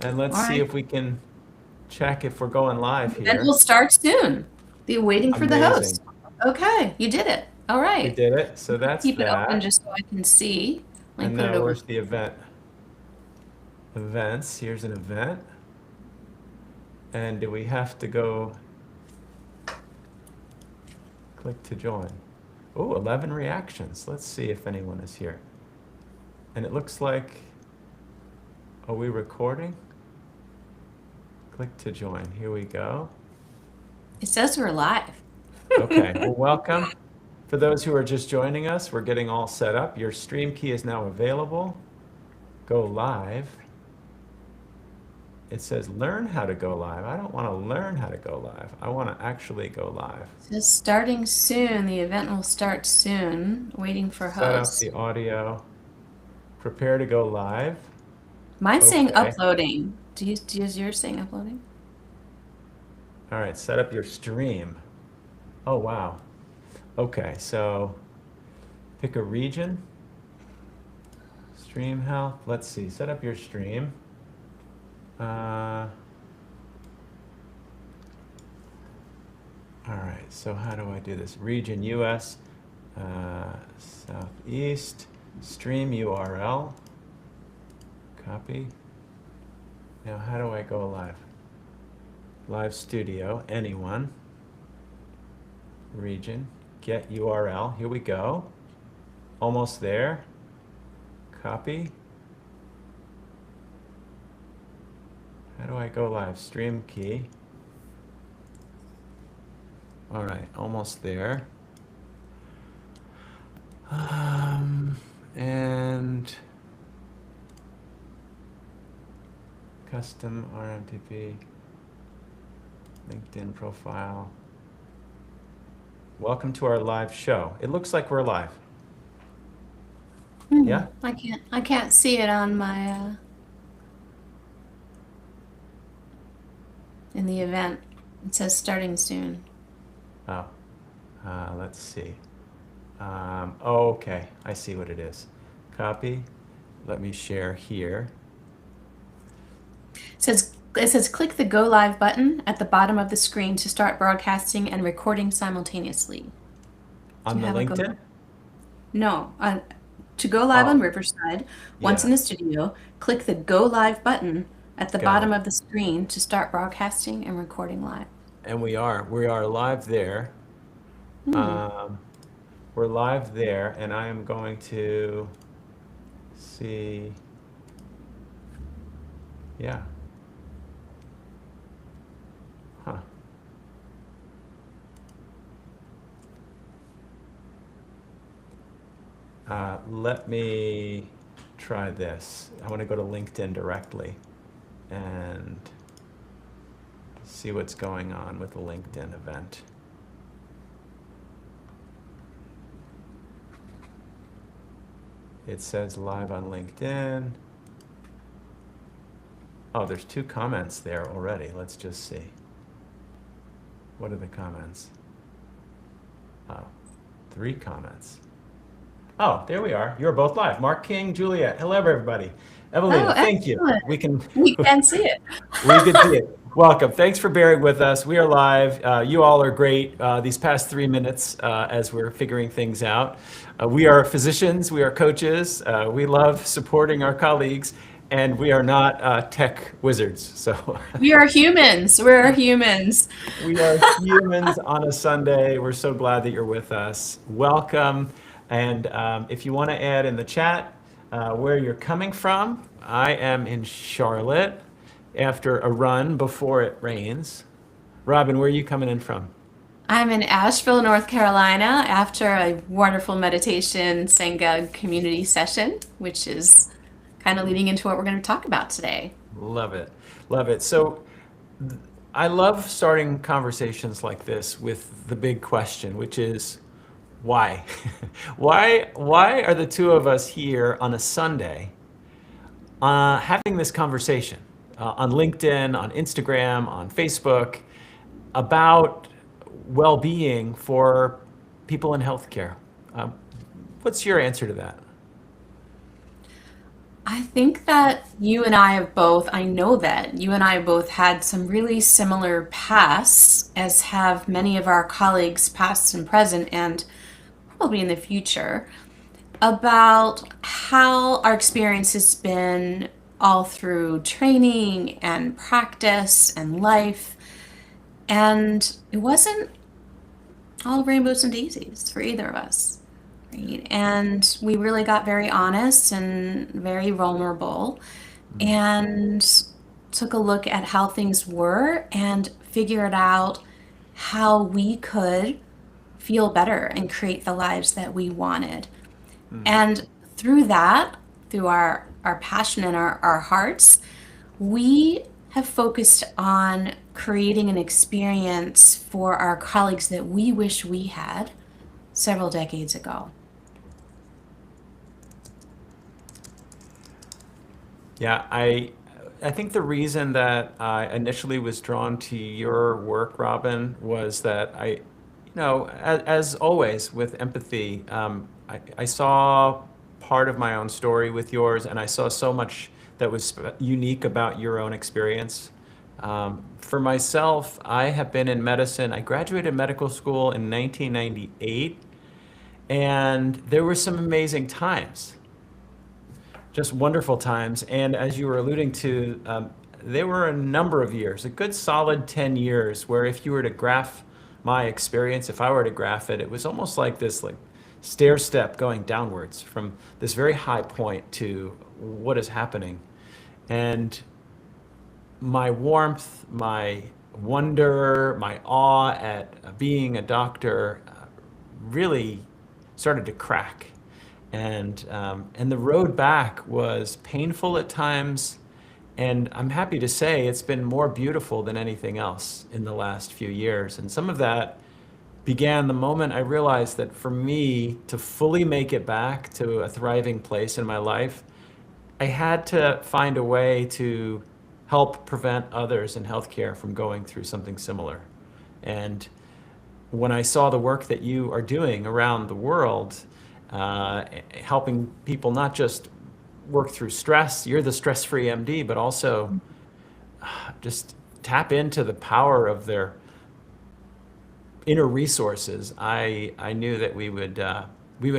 And let's All see right. if we can check if we're going live The event here. will start soon. The waiting for the Amazing. host. Okay, you did it. All We right. did it. So that's Keep it open that. just so I can see. Let me And put it now over. where's the event? Events. Here's an event. And do we have to go click to join? Oh, 11 reactions. Let's see if anyone is here. And it looks like, are we recording? Click to join. Here we go. It says we're live. Okay, well, welcome. For those who are just joining us, we're getting all set up. Your stream key is now available. Go live. It says learn how to go live. I don't want to learn how to go live. I want to actually go live. It says starting soon. The event will start soon. Waiting for Set up host. the audio. Prepare to go live. Mine's saying Okay. uploading. Is yours saying uploading? All right, set up your stream. Oh, wow. Okay, so pick a region. Stream health. Let's see. Set up your stream. All right, so how do I do this? Region US, Southeast, stream URL, copy. Now, how do I go live? Live studio, anyone, region, get URL, here we go. Almost there, copy. How do I go live? Stream key. All right, almost there. And custom RMTP, LinkedIn profile. Welcome to our live show. It looks like we're live. Yeah? I can't see it on my in the event. It says starting soon. Oh, let's see. Oh, okay, I see what it is. Copy. Let me share here. It says click the go live button at the bottom of the screen to start broadcasting and recording simultaneously. Do On you the have a go? LinkedIn? No, to go live on Oh, Riverside, once yeah, in the studio, click the go live button at the got bottom it. of the screen to start broadcasting and recording live. And we are live there. Hmm. Um, we're live there, and I am going to see, yeah, huh. Let me try this. I want to go to LinkedIn directly and see what's going on with the LinkedIn event. It says live on LinkedIn. Oh, there's 2 comments there already. Let's just see. What are the comments? Oh, 3 comments. Oh, there we are. You're both live. Mark King, Juliet. Hello, everybody. Oh, Evelina, thank you. excellent. We can We can see it. we can see it. Welcome. Thanks for bearing with us. We are live. You all are great these past 3 minutes as we're figuring things out. We are physicians, we are coaches, we love supporting our colleagues, and we are not tech wizards. So We are humans. We're humans. we are humans on a Sunday. We're so glad that you're with us. Welcome. And if you want to add in the chat where you're coming from, I am in Charlotte after a run before it rains. Robin, where are you coming in from? I'm in Asheville, North Carolina, after a wonderful meditation Sangha community session, which is kind of leading into what we're going to talk about today. Love it. Love it. So I love starting conversations like this with the big question, which is why? Why are the two of us here on a Sunday having this conversation on LinkedIn, on Instagram, on Facebook about well-being for people in healthcare? What's your answer to that? I think that you and I have both, I know that you and I have both had some really similar pasts, as have many of our colleagues, past and present, and probably in the future, about how our experience has been all through training and practice and life. And it wasn't all rainbows and daisies for either of us, right? And we really got very honest and very vulnerable and took a look at how things were and figured out how we could feel better and create the lives that we wanted. And through that, through our passion and our hearts, we have focused on creating an experience for our colleagues that we wish we had several decades ago. Yeah, I think the reason that I initially was drawn to your work, Robin, was that as always with empathy, I saw part of my own story with yours, and I saw so much that was unique about your own experience. For myself, I have been in medicine. I graduated medical school in 1998, and there were some amazing times, just wonderful times. And as you were alluding to, there were a number of years, a good solid 10 years, where if you were to graph my experience, if I were to graph it, it was almost like this like stair step going downwards from this very high point to what is happening. And my warmth, my wonder, my awe at being a doctor really started to crack. And the road back was painful at times, and I'm happy to say it's been more beautiful than anything else in the last few years. And some of that began the moment I realized that for me to fully make it back to a thriving place in my life, I had to find a way to help prevent others in healthcare from going through something similar. And when I saw the work that you are doing around the world, helping people not just work through stress, you're the stress-free MD, but also just tap into the power of their inner resources, I knew that we would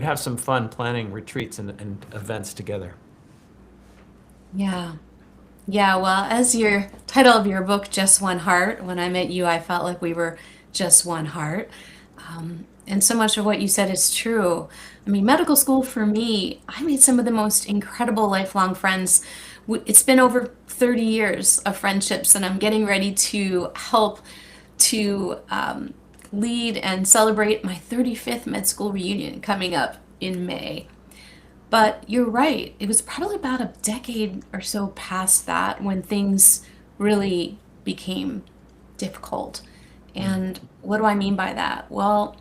have some fun planning retreats and events together. Yeah. Yeah, well, as your title of your book, Just One Heart, when I met you, I felt like we were just one heart. And so much of what you said is true. I mean, medical school for me, I made some of the most incredible lifelong friends. It's been over 30 years of friendships, and I'm getting ready to help to lead and celebrate my 35th med school reunion coming up in May. But you're right. It was probably about a decade or so past that when things really became difficult. And what do I mean by that? Well,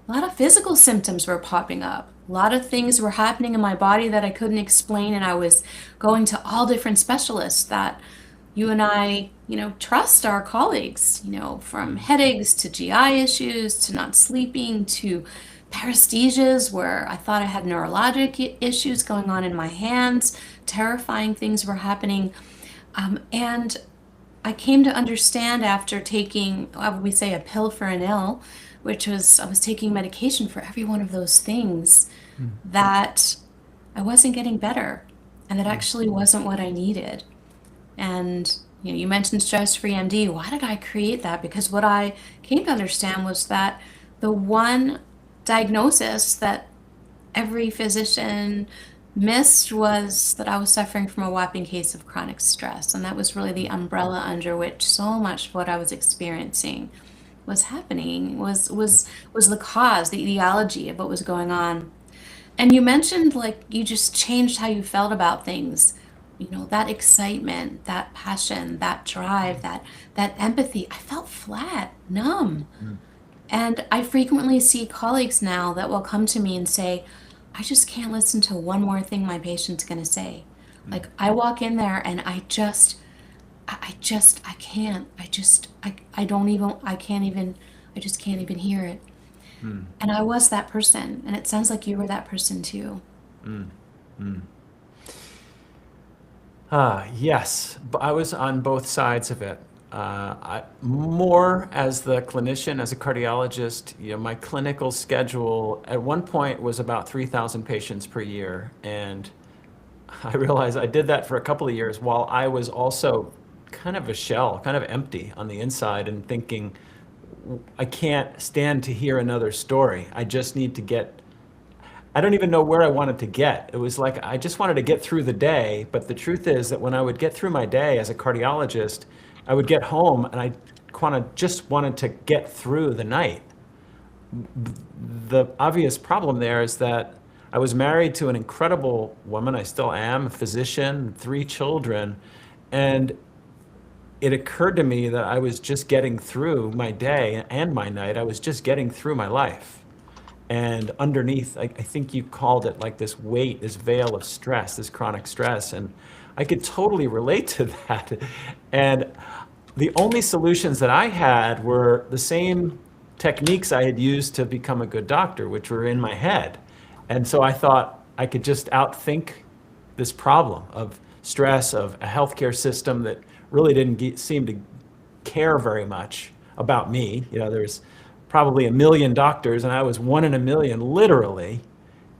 a lot of physical symptoms were popping up. A lot of things were happening in my body that I couldn't explain, and I was going to all different specialists that you and I, trust our colleagues, from headaches to GI issues to not sleeping to paresthesias where I thought I had neurologic issues going on in my hands, terrifying things were happening. And I came to understand after taking, we say, a pill for an ill, which was I was taking medication for every one of those things, that I wasn't getting better, and that actually wasn't what I needed. And you mentioned stress-free MD. Why did I create that? Because what I came to understand was that the one diagnosis that every physician missed was that I was suffering from a whopping case of chronic stress, and that was really the umbrella under which so much of what I was experiencing was happening, was the cause, the etiology of what was going on. And you mentioned like you just changed how you felt about things. That excitement, that passion, that drive, that empathy. I felt flat, numb. And I frequently see colleagues now that will come to me and say, I just can't listen to one more thing my patient's going to say. Like I walk in there and I can't. I don't even, I can't even, I just can't even hear it. And I was that person. And it sounds like you were that person too. Yes, but I was on both sides of it. More as the clinician, as a cardiologist, my clinical schedule at one point was about 3,000 patients per year. And I realized I did that for a couple of years while I was also kind of a shell, kind of empty on the inside and thinking, I can't stand to hear another story. I just need to get, I don't even know where I wanted to get. It was like I just wanted to get through the day. But the truth is that when I would get through my day as a cardiologist, I would get home and I just wanted to get through the night. The obvious problem there is that I was married to an incredible woman. I still am, a physician, 3 children. And it occurred to me that I was just getting through my day and my night. I was just getting through my life. And underneath, I think you called it like this weight, this veil of stress, this chronic stress. And I could totally relate to that. And the only solutions that I had were the same techniques I had used to become a good doctor, which were in my head. And so I thought I could just outthink this problem of stress, of a healthcare system that really didn't seem to care very much about me. There's probably a million doctors, and I was one in a million, literally.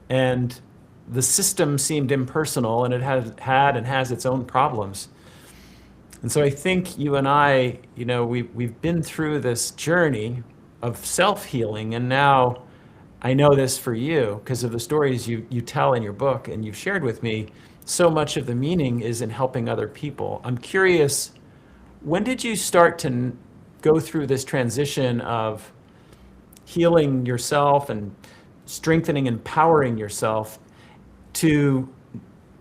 And the system seemed impersonal, and it had and has its own problems. And so I think you and I, we've been through this journey of self-healing, and now I know this for you because of the stories you tell in your book and you've shared with me. So much of the meaning is in helping other people. I'm curious, when did you start to go through this transition of healing yourself and strengthening, empowering yourself to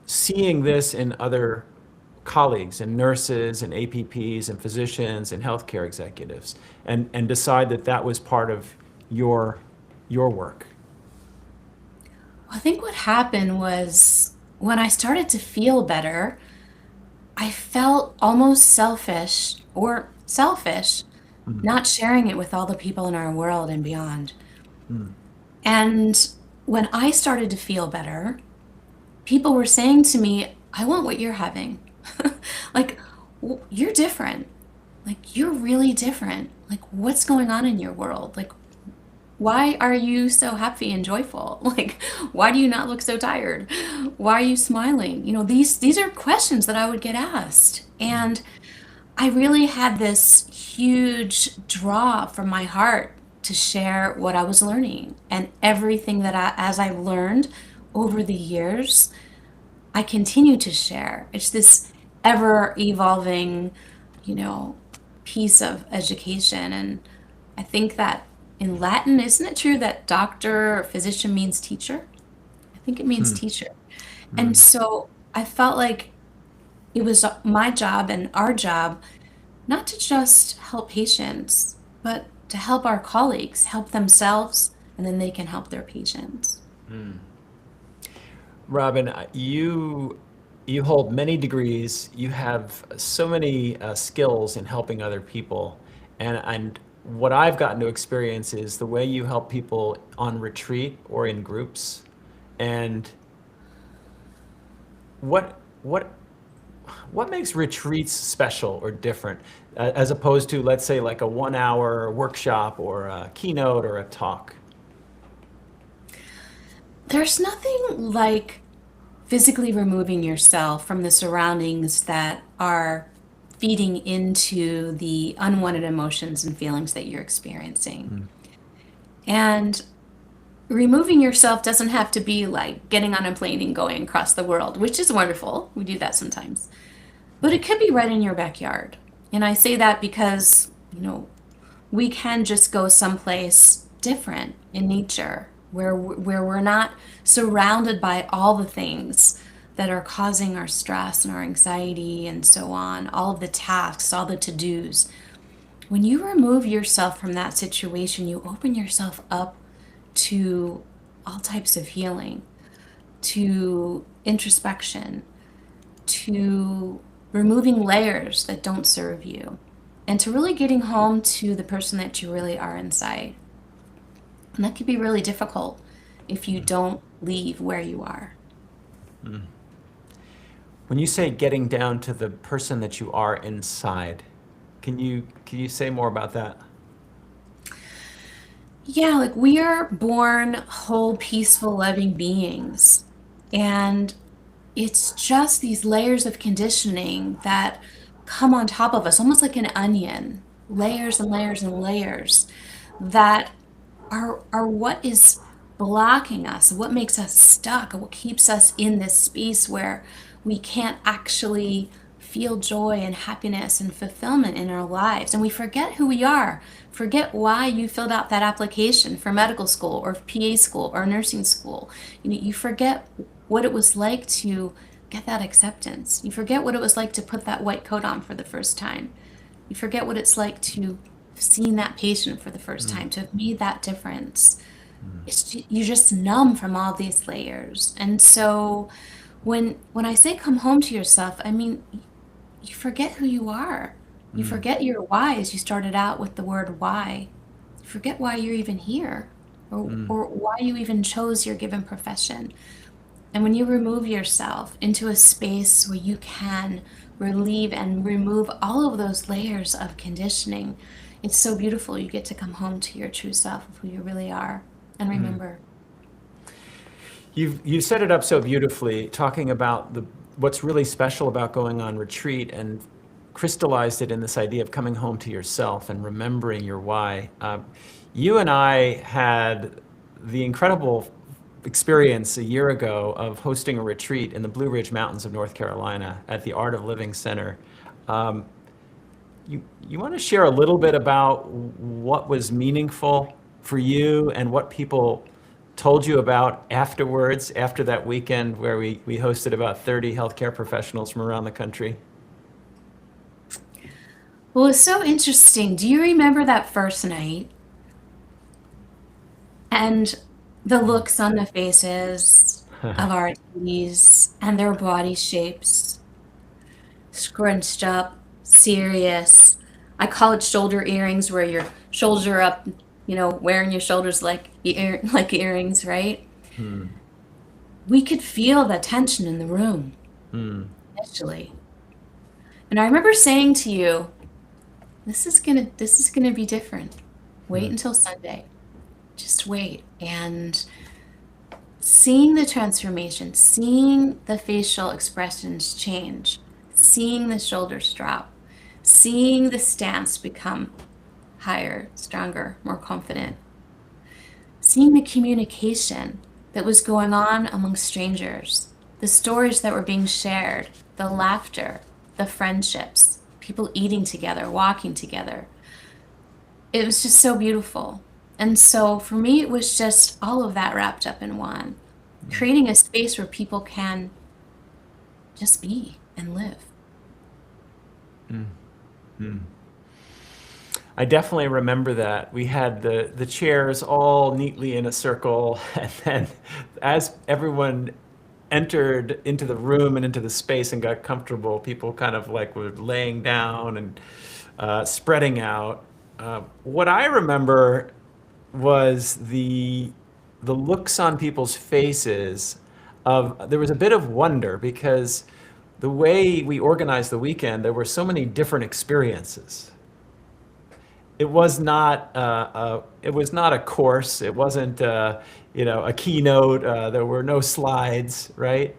seeing this in other colleagues and nurses and APPs and physicians and healthcare executives and decide that that was part of your work? I think what happened was when I started to feel better, I felt almost selfish, not sharing it with all the people in our world and beyond. And when I started to feel better, people were saying to me, I want what you're having. Like, you're different. Like, you're really different. Like, what's going on in your world? Like, why are you so happy and joyful? Like, why do you not look so tired? Why are you smiling? These are questions that I would get asked. And I really had this huge draw from my heart to share what I was learning and everything as I've learned over the years, I continue to share. It's this ever evolving, you know, piece of education. And I think that in Latin, isn't it true that doctor or physician means teacher? I think it means teacher. And so I felt like it was my job and our job not to just help patients, but to help our colleagues help themselves, and then they can help their patients. Robin, you hold many degrees. You have so many skills in helping other people, and what I've gotten to experience is the way you help people on retreat or in groups, and what what what makes retreats special or different as opposed to, let's say, like a 1 hour workshop or a keynote or a talk? There's nothing like physically removing yourself from the surroundings that are feeding into the unwanted emotions and feelings that you're experiencing. And removing yourself doesn't have to be like getting on a plane and going across the world, which is wonderful. We do that sometimes. But it could be right in your backyard. And I say that because, we can just go someplace different in nature where we're not surrounded by all the things that are causing our stress and our anxiety and so on, all of the tasks, all the to-dos. When you remove yourself from that situation, you open yourself up to all types of healing, to introspection, to removing layers that don't serve you, and to really getting home to the person that you really are inside. And that can be really difficult if you don't leave where you are. When you say getting down to the person that you are inside, can you say more about that? Yeah, like we are born whole, peaceful, loving beings. And it's just these layers of conditioning that come on top of us, almost like an onion, layers and layers and layers that are what is blocking us, what makes us stuck, what keeps us in this space where we can't actually feel joy and happiness and fulfillment in our lives. And we forget who we are, forget why you filled out that application for medical school or PA school or nursing school. You forget what it was like to get that acceptance. You forget what it was like to put that white coat on for the first time. You forget what it's like to have seen that patient for the first Mm, time, to have made that difference. mm, You're just numb from all these layers. And so when I say come home to yourself, I mean you forget who you are. You mm, forget your why as you started out with the word why. You forget why you're even here mm, or why you even chose your given profession. And when you remove yourself into a space where you can relieve and remove all of those layers of conditioning, it's so beautiful. You get to come home to your true self of who you really are. And mm. remember, You've set it up so beautifully, talking about the what's really special about going on retreat and crystallized it in this idea of coming home to yourself and remembering your why. You and I had the incredible experience a year ago of hosting a retreat in the Blue Ridge Mountains of North Carolina at the Art of Living Center. Um, you want to share a little bit about what was meaningful for you and what people told you about afterwards, after that weekend where we hosted about 30 healthcare professionals from around the country? well, it's so interesting. Do you remember that first night and the looks on the faces of our attendees and their body shapes? Scrunched up, serious. I call it shoulder earrings, where your shoulders are up, wearing your shoulders like like earrings, right? Hmm. We could feel the tension in the room Hmm. initially. And I remember saying to you, this is gonna be different. Wait Hmm. until Sunday. Just wait. And seeing the transformation, seeing the facial expressions change, seeing the shoulders drop, seeing the stance become higher, stronger, more confident, seeing the communication that was going on among strangers, the stories that were being shared, the laughter, the friendships, people eating together, walking together. It was just so beautiful. And so for me, it was just all of that wrapped up in one, creating a space where people can just be and live. Hmm. Hmm. I definitely remember that. We had the chairs all neatly in a circle, and then as everyone entered into the room and into the space and got comfortable, people kind of like were laying down and spreading out. What I remember was the looks on people's faces of there was a bit of wonder because the way we organized the weekend, there were so many different experiences. It was not a course. It wasn't a keynote. There were no slides, right?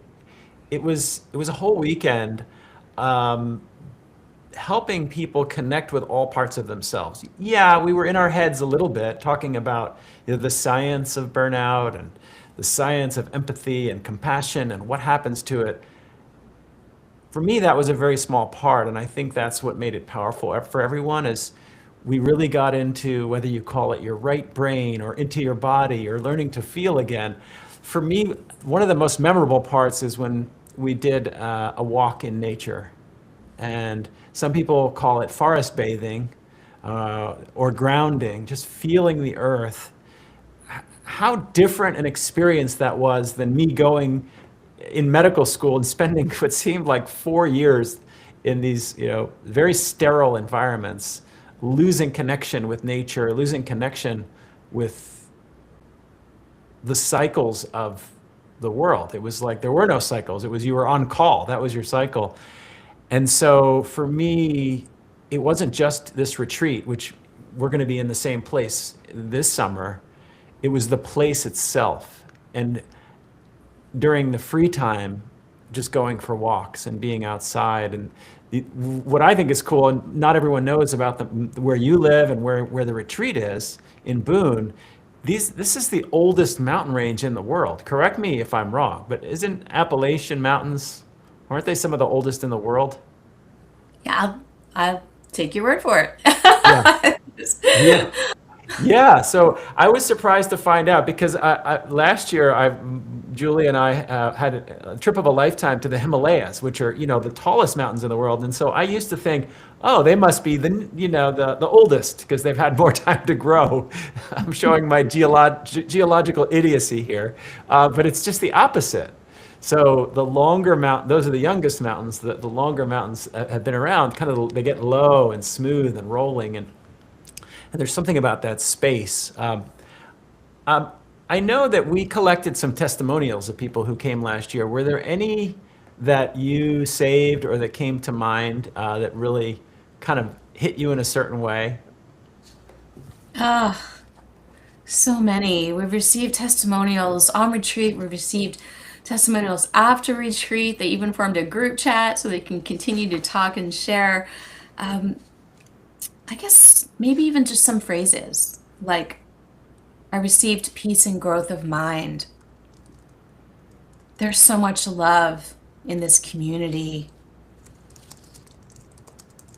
It was a whole weekend um, helping people connect with all parts of themselves. Yeah, we were in our heads a little bit talking about the science of burnout and the science of empathy and compassion and what happens to it. For me, that was a very small part, and I think that's what made it powerful for everyone is we really got into whether you call it your right brain or into your body or learning to feel again. For me, one of the most memorable parts is when we did a walk in nature. And some people call it forest bathing or grounding, just feeling the earth. How different an experience that was than me going in medical school and spending what seemed like 4 years in these, very sterile environments, losing connection with nature, losing connection with the cycles of the world. It was like there were no cycles. It was you were on call. That was your cycle. And so for me, it wasn't just this retreat, which we're going to be in the same place this summer. It was the place itself. And during the free time, just going for walks and being outside. And what I think is cool, and not everyone knows about where you live and where the retreat is in Boone. This is the oldest mountain range in the world. Correct me if I'm wrong, but isn't Appalachian Mountains, aren't they some of the oldest in the world? Yeah, I'll take your word for Yeah. it. Yeah. Yeah, so I was surprised to find out because last year Julie and I had a trip of a lifetime to the Himalayas, which are, the tallest mountains in the world. And so I used to think, oh, they must be the oldest because they've had more time to grow. I'm showing my geological idiocy here, but it's just the opposite. So the longer mountain, those are the youngest mountains. The longer mountains have been around. They get low and smooth and rolling, and there's something about that space. I know that we collected some testimonials of people who came last year. Were there any that you saved or that came to mind that really kind of hit you in a certain way? Ah, so many. We've received testimonials on retreat. We've received testimonials after retreat. They even formed a group chat so they can continue to talk and share. Um, I guess maybe even just some phrases like, I received peace and growth of mind. There's so much love in this community.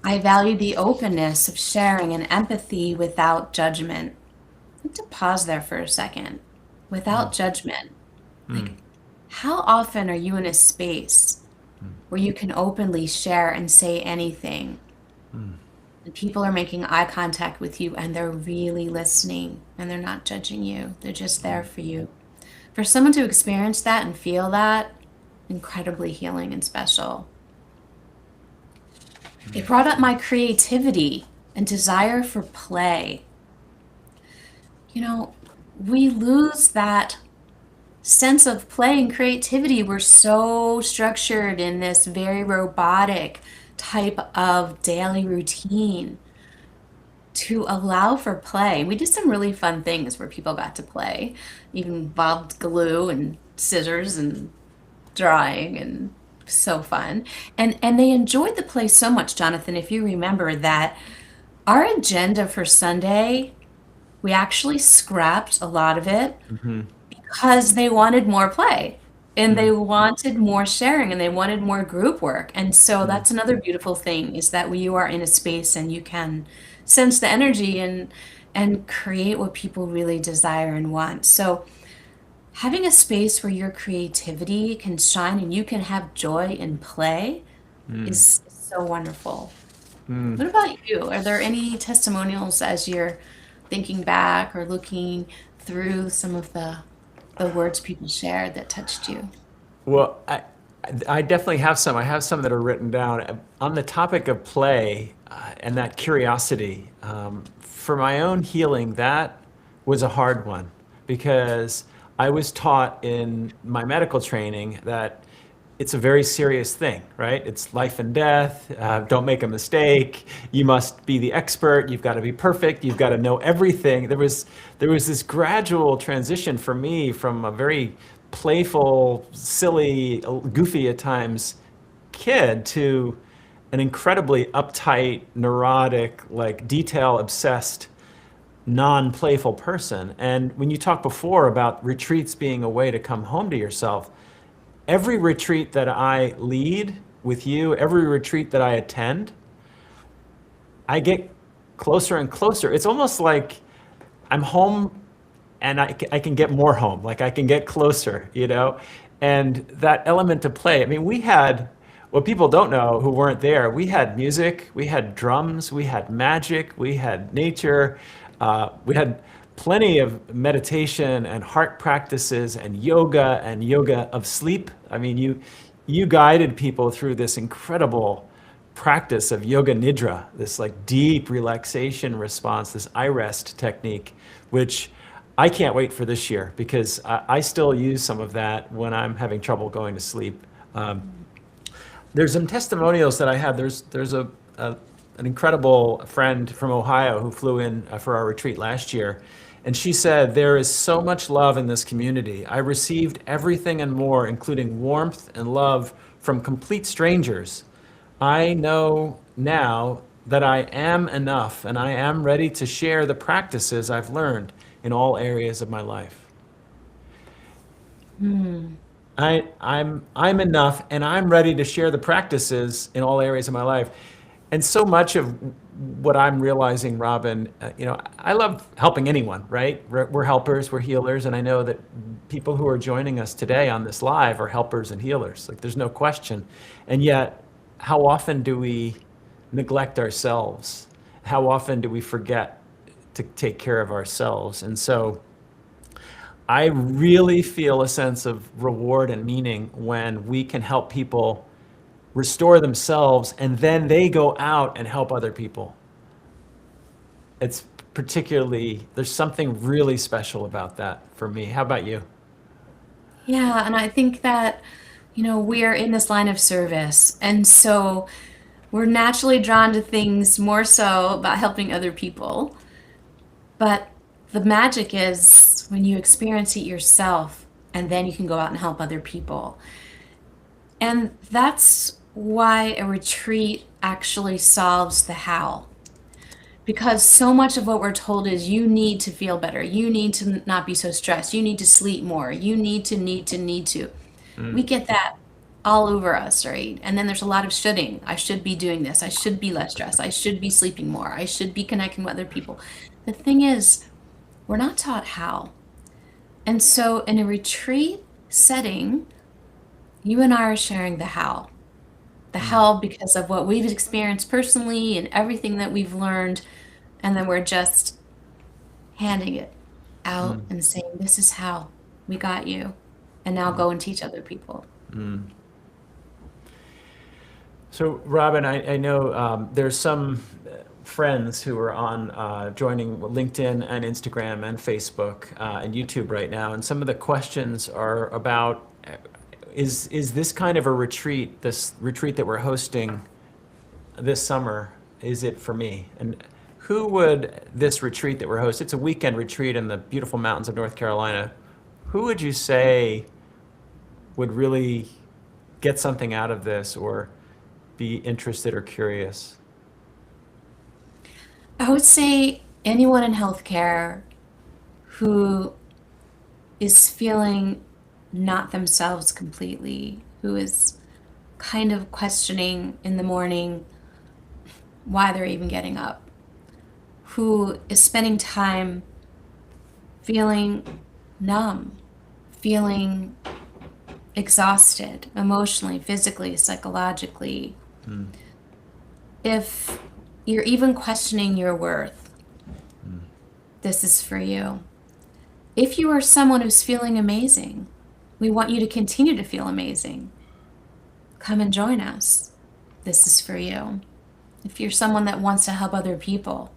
I value the openness of sharing and empathy without judgment. I need to pause there for a second. Without judgment. Like, how often are you in a space where you can openly share and say anything? And people are making eye contact with you and they're really listening and they're not judging you. They're just there for you. For someone to experience that and feel that, incredibly healing and special. It brought up my creativity and desire for play. We lose that sense of play and creativity. We're so structured in this very robotic type of daily routine to allow for play. We did some really fun things where people got to play, even involved glue and scissors and drawing, and so fun. And they enjoyed the play so much, Jonathan, if you remember that our agenda for Sunday, we actually scrapped a lot of it because they wanted more play and they wanted more sharing and they wanted more group work. And so that's another beautiful thing, is that you are in a space and you can sense the energy and create what people really desire and want. So having a space where your creativity can shine and you can have joy and play is so wonderful. What about you? Are there any testimonials as you're thinking back or looking through some of the words people shared that touched you? Well, I definitely have some. I have some that are written down on the topic of play and that curiosity. For my own healing, that was a hard one because I was taught in my medical training that it's a very serious thing, right? It's life and death. Don't make a mistake. You must be the expert. You've got to be perfect. You've got to know everything. There was this gradual transition for me from a very playful, silly, goofy at times kid to an incredibly uptight, neurotic, like detail obsessed, non-playful person. And when you talked before about retreats being a way to come home to yourself, every retreat that I lead with you, every retreat that I attend, I get closer and closer. It's almost like I'm home and I can get more home, like I can get closer, And that element of play, I mean, we had, what people don't know who weren't there, we had music, we had drums, we had magic, we had nature, we had plenty of meditation and heart practices and yoga of sleep. I mean, you guided people through this incredible practice of yoga nidra, this like deep relaxation response, this I rest technique, which I can't wait for this year because I still use some of that when I'm having trouble going to sleep. Um, there's some testimonials that I have. There's a an incredible friend from Ohio who flew in for our retreat last year, and she said there is so much love in this community. I received everything and more, including warmth and love from complete strangers. I know now that I am enough, and I am ready to share the practices I've learned in all areas of my life. Hmm. I'm enough, and I'm ready to share the practices in all areas of my life. And so much of what I'm realizing, Robin, I love helping anyone, right? We're helpers, we're healers, and I know that people who are joining us today on this live are helpers and healers. Like, there's no question. And yet, how often do we neglect ourselves? How often do we forget to take care of ourselves? And so, I really feel a sense of reward and meaning when we can help people restore themselves and then they go out and help other people. It's particularly, there's something really special about that for me. How about you? Yeah, and I think that, we're in this line of service. And so we're naturally drawn to things more so about helping other people. But the magic is when you experience it yourself and then you can go out and help other people. And that's why a retreat actually solves the how. Because so much of what we're told is you need to feel better. You need to not be so stressed. You need to sleep more. You need to. We Mm, get that all over us, right? And then there's a lot of shoulding. I should be doing this. I should be less stressed. I should be sleeping more. I should be connecting with other people. The thing is, we're not taught how. And so in a retreat setting, you and I are sharing the how. The mm, how because of what we've experienced personally and everything that we've learned. And then we're just handing it out mm, and saying, this is how we got you. And now mm, go and teach other people. mm. So, Robin, I know there's some friends who are on joining LinkedIn and Instagram and Facebook and YouTube right now, and some of the questions are about is this kind of a retreat, this retreat that we're hosting this summer, is it for me? And who would this retreat that we're hosting? It's a weekend retreat in the beautiful mountains of North Carolina. Who would you say would really get something out of this or be interested or curious? I would say anyone in healthcare who is feeling not themselves completely, who is kind of questioning in the morning why they're even getting up, who is spending time feeling numb, feeling exhausted emotionally, physically, psychologically. Mm, If you're even questioning your worth, mm, this is for you. If you are someone who's feeling amazing, we want you to continue to feel amazing. Come and join us. This is for you. If you're someone that wants to help other people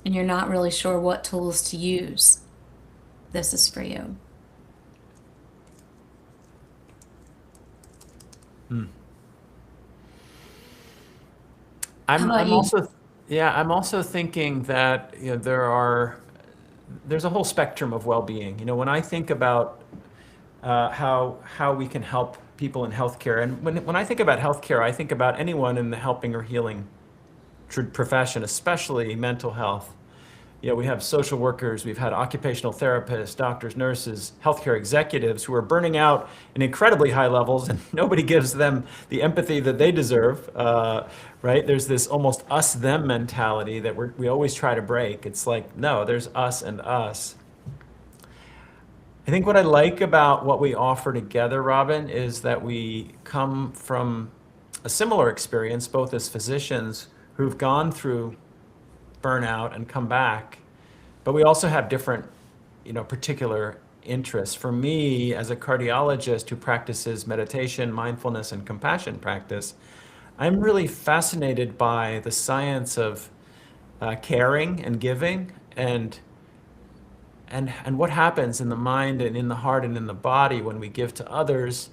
and you're not really sure what tools to use, this is for you. mm. How about I'm you? also, yeah, I'm also thinking that, there's a whole spectrum of well-being. When I think about how we can help people in healthcare, and when I think about healthcare, I think about anyone in the helping or healing profession, especially mental health. We have social workers, we've had occupational therapists, doctors, nurses, healthcare executives who are burning out in incredibly high levels, and nobody gives them the empathy that they deserve. Right? There's this almost us-them mentality that we always try to break. It's like, no, there's us and us. I think what I like about what we offer together, Robin, is that we come from a similar experience, both as physicians who've gone through burnout and come back, but we also have different, particular interests. For me, as a cardiologist who practices meditation, mindfulness, and compassion practice, I'm really fascinated by the science of caring and giving, and what happens in the mind and in the heart and in the body when we give to others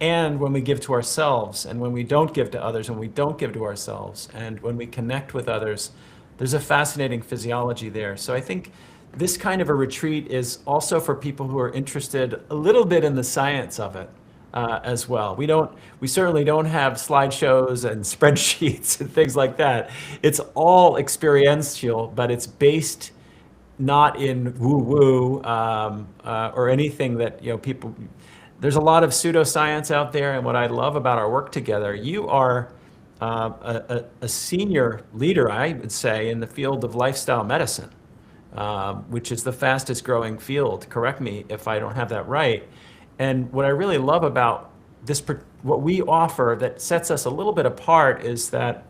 and when we give to ourselves, and when we don't give to others, and we don't give to ourselves, and when we connect with others. There's a fascinating physiology there. So I think this kind of a retreat is also for people who are interested a little bit in the science of it as well. We certainly don't have slideshows and spreadsheets and things like that. It's all experiential, but it's based not in woo-woo or anything that people. There's a lot of pseudoscience out there, and what I love about our work together, you are a senior leader, I would say, in the field of lifestyle medicine, which is the fastest growing field. Correct me if I don't have that right. And what I really love about this, what we offer that sets us a little bit apart, is that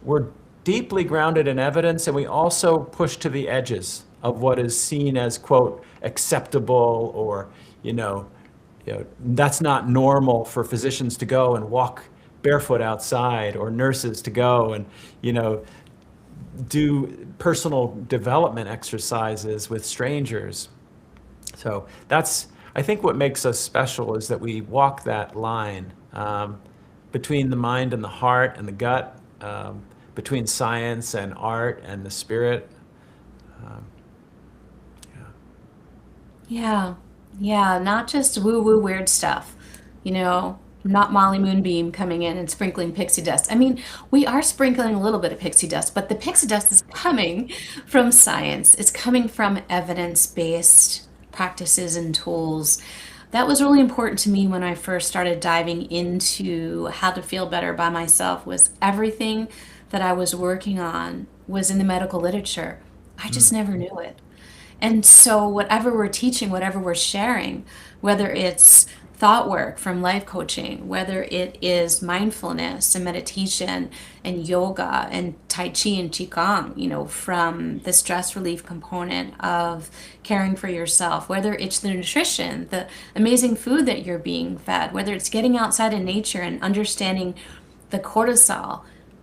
we're deeply grounded in evidence, and we also push to the edges of what is seen as, quote, acceptable, or, that's not normal for physicians to go and walk barefoot outside, or nurses to go and, do personal development exercises with strangers. So that's, I think, what makes us special, is that we walk that line between the mind and the heart and the gut, between science and art and the spirit. Yeah, not just woo-woo weird stuff, not Molly Moonbeam coming in and sprinkling pixie dust. I mean, we are sprinkling a little bit of pixie dust, but the pixie dust is coming from science. It's coming from evidence-based practices and tools. That was really important to me when I first started diving into how to feel better by myself. Was everything that I was working on was in the medical literature. I just never knew it. And so whatever we're teaching, whatever we're sharing, whether it's thought work from life coaching, whether it is mindfulness and meditation and yoga and Tai Chi and Qigong, from the stress relief component of caring for yourself, whether it's the nutrition, the amazing food that you're being fed, whether it's getting outside in nature and understanding the cortisol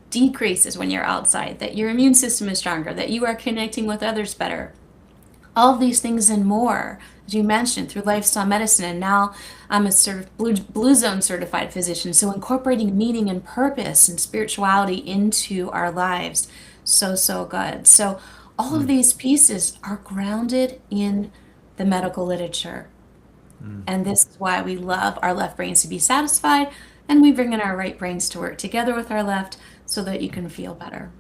decreases when you're outside, that your immune system is stronger, that you are connecting with others better. All of these things and more, as you mentioned, through lifestyle medicine. And now I'm a sort of Blue Zone certified physician. So incorporating meaning and purpose and spirituality into our lives. So good. So all of these pieces are grounded in the medical literature. And this is why we love our left brains to be satisfied, and we bring in our right brains to work together with our left so that you can feel better.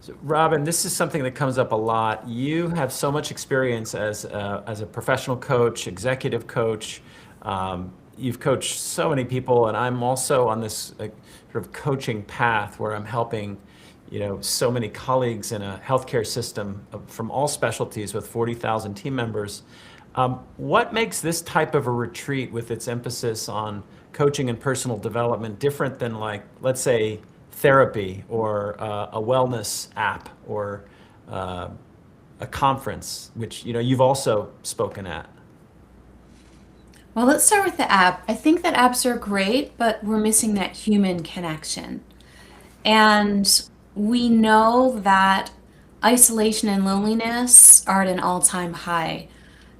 So, Robin, this is something that comes up a lot. You have so much experience as a professional coach, executive coach. You've coached so many people, and I'm also on this sort of coaching path where I'm helping, so many colleagues in a healthcare system from all specialties with 40,000 team members. What makes this type of a retreat, with its emphasis on coaching and personal development, different than, like, let's say, therapy or a wellness app or a conference, which you've also spoken at? Well, let's start with the app. I think that apps are great, but we're missing that human connection. And we know that isolation and loneliness are at an all-time high.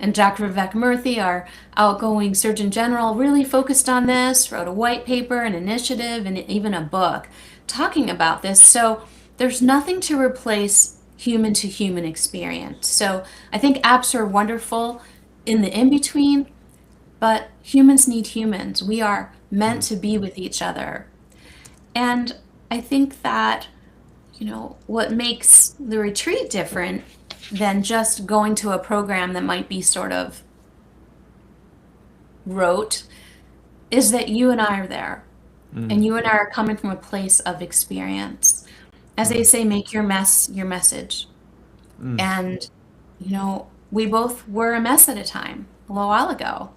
And Dr. Vivek Murthy, our outgoing Surgeon General, really focused on this, wrote a white paper, an initiative, and even a book talking about this. So there's nothing to replace human to human experience. So I think apps are wonderful in the in-between, but humans need humans. We are meant to be with each other. And I think that, what makes the retreat different than just going to a program that might be sort of rote is that you and I are there. And you and I are coming from a place of experience. As they say, make your mess your message. And, we both were a mess at a time, a little while ago.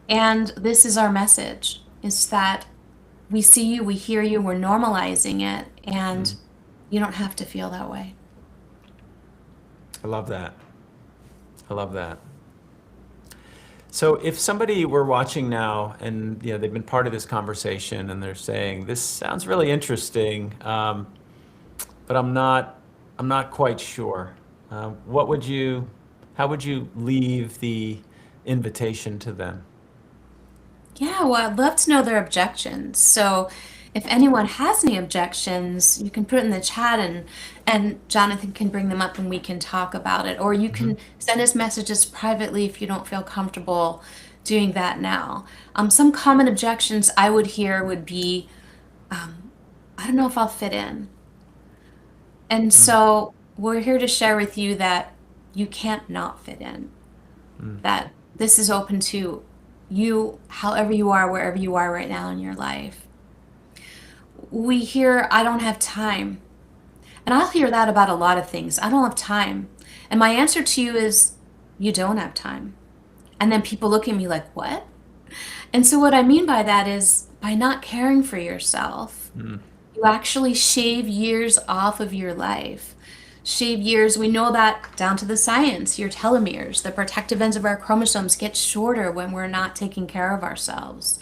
And this is our message, is that we see you, we hear you, we're normalizing it, and you don't have to feel that way. I love that. I love that. So if somebody were watching now and they've been part of this conversation and they're saying, this sounds really interesting, but I'm not quite sure. what would you, how would you leave the invitation to them? Yeah, well, I'd love to know their objections. So if anyone has any objections, you can put it in the chat and Jonathan can bring them up and we can talk about it. Or you Hmm. can send us messages privately if you don't feel comfortable doing that now. Some common objections I would hear would be, I don't know if I'll fit in. And Mm, so we're here to share with you that you can't not fit in, mm, that this is open to you, however you are, wherever you are right now in your life. We hear, I don't have time. And I'll hear that about a lot of things. I don't have time. And my answer to you is, you don't have time. And then people look at me like, what? And so, what I mean by that is, by not caring for yourself, mm, you actually shave years off of your life. Shave years, we know that down to the science. Your telomeres, the protective ends of our chromosomes, get shorter when we're not taking care of ourselves.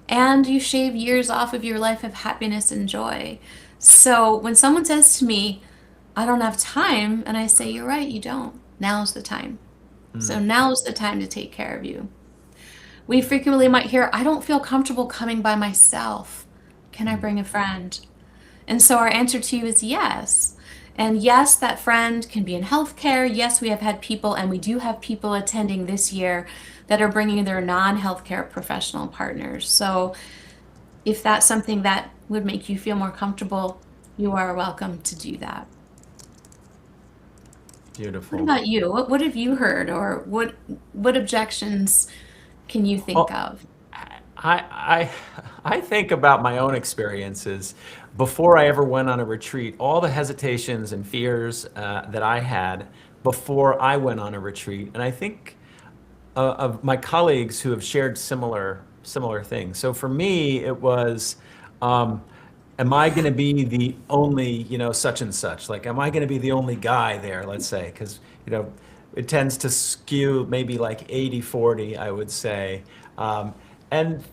And you shave years off of your life of happiness and joy. So when someone says to me, I don't have time, and I say, you're right, you don't. Now's the time. So mm, now's the time to take care of you. We frequently might hear, I don't feel comfortable coming by myself. Can I mm. bring a friend? And so our answer to you is yes. And yes, that friend can be in healthcare. Yes, we have had people, and we do have people attending this year that are bringing their non healthcare professional partners. So if that's something that would make you feel more comfortable, you are welcome to do that. What Beautiful. about you? What have you heard, or what objections can you think Well, of? I I think about my own experiences before I ever went on a retreat, all the hesitations and fears that I had before I went on a retreat, and I think of my colleagues who have shared similar things. So for me, it was, um, am I going to be the only, such and such? Like, am I going to be the only guy there? Let's say, because it tends to skew maybe like 80-40, I would say. Um, and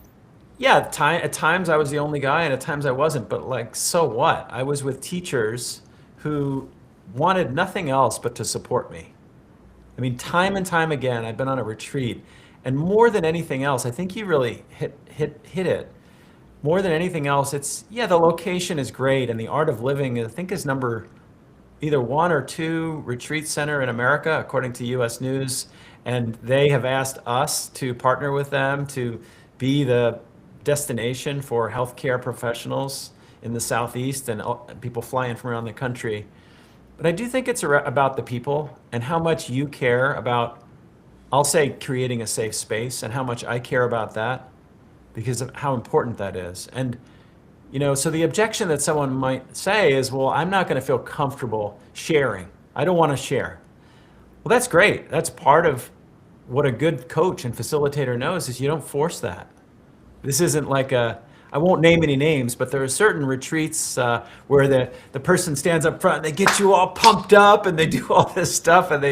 yeah, at times I was the only guy, and at times I wasn't. But like, so what? I was with teachers who wanted nothing else but to support me. I mean, time and time again, I've been on a retreat, and more than anything else, I think you really hit it. More than anything else, it's yeah, the location is great, and the Art of Living, I think, is number either one or two retreat center in America, according to U.S. News, and they have asked us to partner with them to be the destination for healthcare professionals in the Southeast and people flying from around the country. But I do think it's about the people and how much you care about, I'll say, creating a safe space, and how much I care about that because of how important that is. And, so the objection that someone might say is, well, I'm not going to feel comfortable sharing. I don't want to share. Well, that's great. That's part of what a good coach and facilitator knows is you don't force that. This isn't like I won't name any names, but there are certain retreats where the person stands up front and they get you all pumped up and they do all this stuff and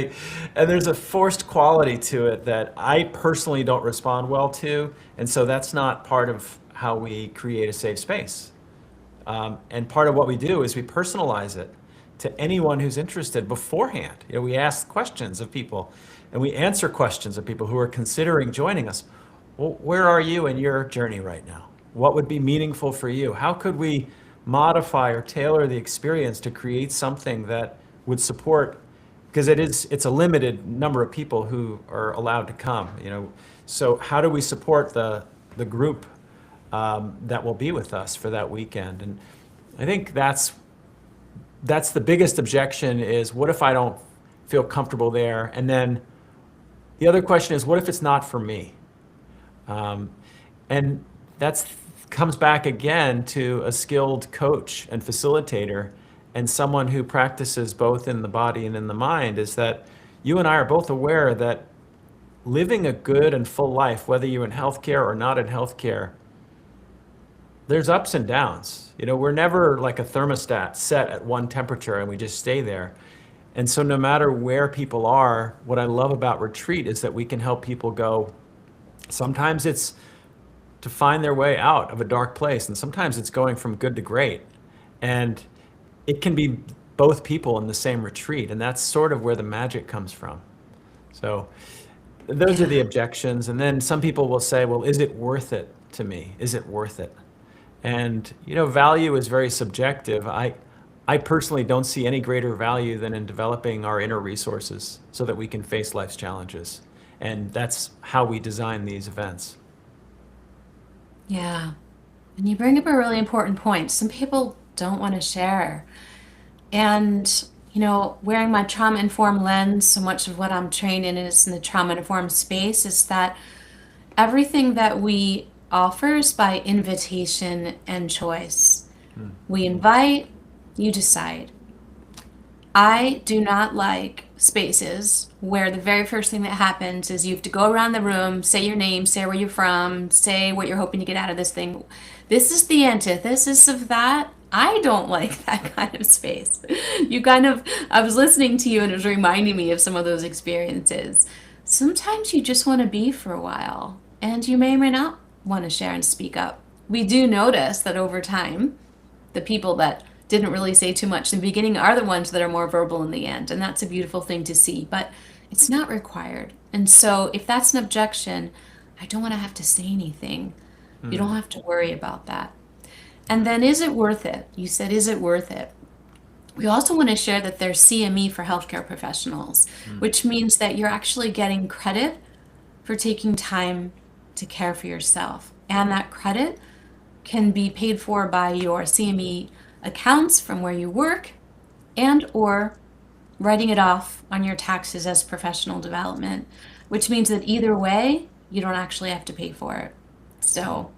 there's a forced quality to it that I personally don't respond well to, and so that's not part of how we create a safe space. And part of what we do is we personalize it to anyone who's interested beforehand. We ask questions of people and we answer questions of people who are considering joining us. Well, where are you in your journey right now? What would be meaningful for you? How could we modify or tailor the experience to create something that would support, because it's a limited number of people who are allowed to come. So how do we support the group that will be with us for that weekend? And I think that's the biggest objection is, what if I don't feel comfortable there? And then the other question is, what if it's not for me? Um, and that's comes back again to a skilled coach and facilitator and someone who practices both in the body and in the mind, is that you and I are both aware that living a good and full life, whether you're in healthcare or not in healthcare, there's ups and downs. We're never like a thermostat set at one temperature and we just stay there. And so no matter where people are, what I love about retreat is that we can help people go. Sometimes it's to find their way out of a dark place, and sometimes it's going from good to great. And it can be both people in the same retreat, and that's sort of where the magic comes from. So those are the Yeah. objections. And then some people will say, well, is it worth it to me? Is it worth it? And value is very subjective. I personally don't see any greater value than in developing our inner resources so that we can face life's challenges. And that's how we design these events. Yeah. And you bring up a really important point. Some people don't want to share. And, wearing my trauma informed lens, so much of what I'm trained in is in the trauma informed space, is that everything that we offer is by invitation and choice. We invite, you decide. I do not like spaces where the very first thing that happens is you have to go around the room, say your name, say where you're from, say what you're hoping to get out of this thing. This is the antithesis of that. I don't like that kind of space. I was listening to you and it was reminding me of some of those experiences. Sometimes you just want to be for a while, and you may or may not want to share and speak up. We do notice that over time, the people that didn't really say too much in the beginning are the ones that are more verbal in the end. And that's a beautiful thing to see, but it's not required. And so if that's an objection, I don't want to have to say anything. You don't have to worry about that. And then, is it worth it? You said, is it worth it? We also want to share that there's CME for healthcare professionals, which means that you're actually getting credit for taking time to care for yourself. And that credit can be paid for by your CME accounts from where you work, and or writing it off on your taxes as professional development, which means that either way, you don't actually have to pay for it. So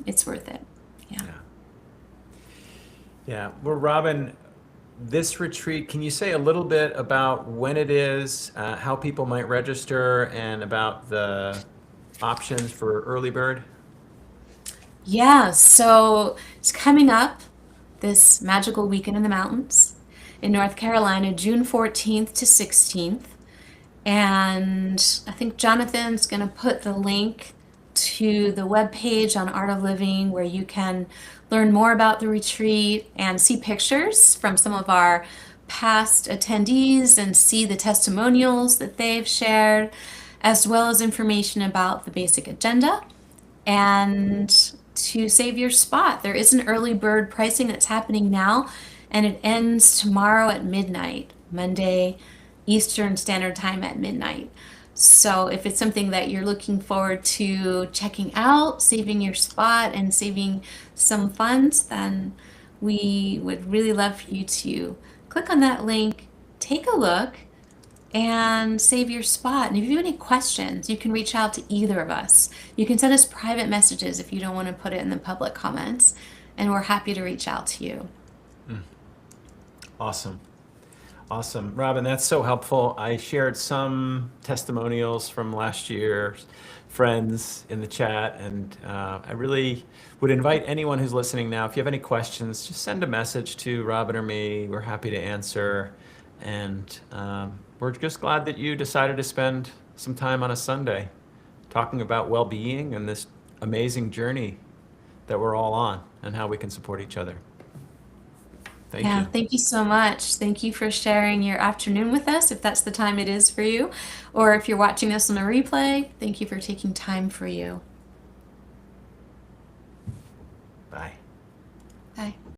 it's worth it. Yeah. Yeah. Yeah. Well, Robin, this retreat, can you say a little bit about when it is, how people might register, and about the options for early bird? Yeah, so it's coming up this magical weekend in the mountains in North Carolina, June 14th to 16th. And I think Jonathan's going to put the link to the webpage on Art of Living where you can learn more about the retreat and see pictures from some of our past attendees and see the testimonials that they've shared, as well as information about the basic agenda and to save your spot. There is an early bird pricing that's happening now, and it ends tomorrow at midnight, Monday, Eastern Standard Time at midnight. So if it's something that you're looking forward to checking out, saving your spot and saving some funds, then we would really love for you to click on that link, take a look, and save your spot. And if you have any questions, you can reach out to either of us. You can send us private messages if you don't want to put it in the public comments, and we're happy to reach out to you. Awesome. Awesome. Robin, that's so helpful. I shared some testimonials from last year's friends in the chat, and I really would invite anyone who's listening now, if you have any questions, just send a message to Robin or me. We're happy to answer. And we're just glad that you decided to spend some time on a Sunday talking about well-being and this amazing journey that we're all on and how we can support each other. Thank Yeah, you. thank you so much. Thank you for sharing your afternoon with us, if that's the time it is for you. Or if you're watching this on a replay, thank you for taking time for you. Bye. Bye.